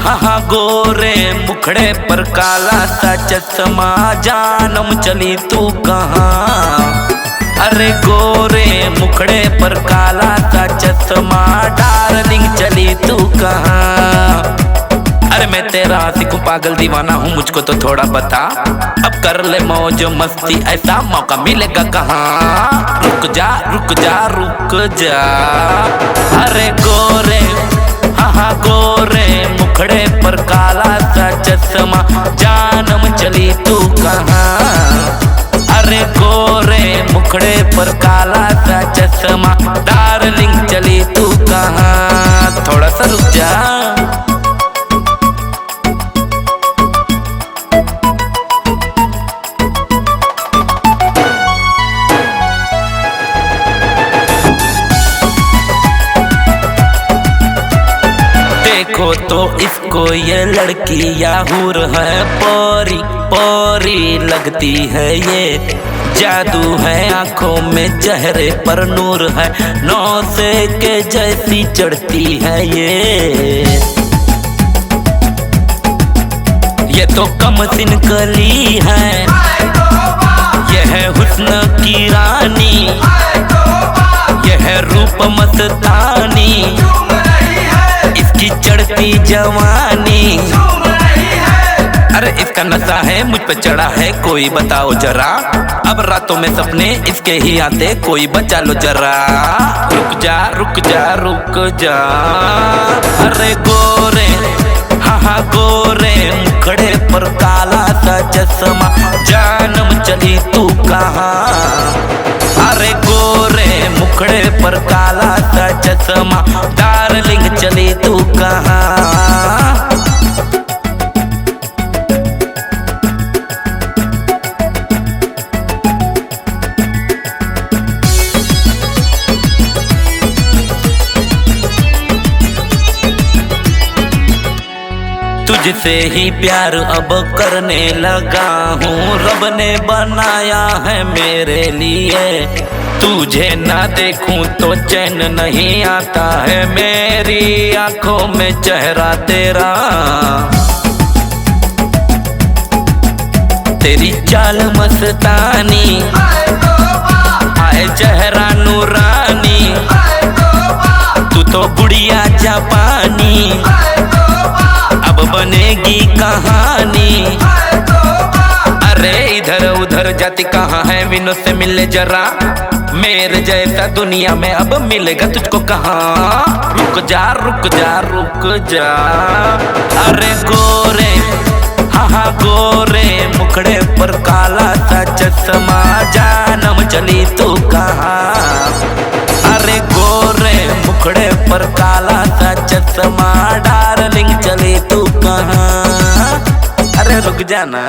हाँ हाँ गोरे मुखड़े पर काला सा चश्मा, जानम चली तू कहाँ। अरे गोरे मुखड़े पर काला सा चश्मा, डार्लिंग चली तू कहाँ। अरे मैं तेरा आशिक हूँ, पागल दीवाना हूँ, मुझको तो थोड़ा बता। अब कर ले मौज मस्ती, ऐसा मौका मिलेगा कहाँ। रुक जा रुक जा रुक जा। अरे गोरे हाँ हाँ गोरे मुखड़े पर काला सा चश्मा, जानम चली तू कहाँ। अरे गोरे मुखड़े पर काला सा चश्मा, डार्लिंग चली तू कहाँ। थोड़ा सा रुक जा। देखो तो इसको ये लड़की याहूर है, परी परी लगती है ये। जादू है आंखों में, चेहरे पर नूर है, नौसे के जैसी चढ़ती है ये तो कम सिन कली है, ये है हुस्न की रानी, ये है रूप मस्तानी, इसकी चढ़ती जवानी। अरे इसका नशा है मुझ पे चढ़ा है, कोई बताओ जरा। अब रातों में सपने इसके ही आते, कोई बचा लो जरा। रुक जा रुक जा रुक जा। अरे गोरे हाँ हाँ गोरे मुखड़े पर काला सा चश्मा, जानम चली तू कहाँ। अरे गोरे मुखड़े पर काला सा चश्मा, डार्लिंग चली तू कहाँ। तुझसे ही प्यार अब करने लगा हूँ, रब ने बनाया है मेरे लिए। तुझे ना देखूं तो चैन नहीं आता है, मेरी आंखों में चेहरा तेरा। तेरी चाल मस्तानी, आए चेहरा नूरानी, तू तो गुड़िया जापानी, अब बनेगी कहानी। अरे इधर उधर जाती कहाँ है, विनोद से मिले जरा। मेरे जैसा दुनिया में अब मिलेगा तुझको कहाँ। रुक जा रुक जा रुक जा। अरे गोरे हाँ हाँ गोरे मुखड़े पर काला सा चश्मा, जानम चली तू कहाँ। अरे गोरे मुखड़े पर काला सा चश्मा, डार्लिंग चली तू कहाँ। अरे रुक जा ना।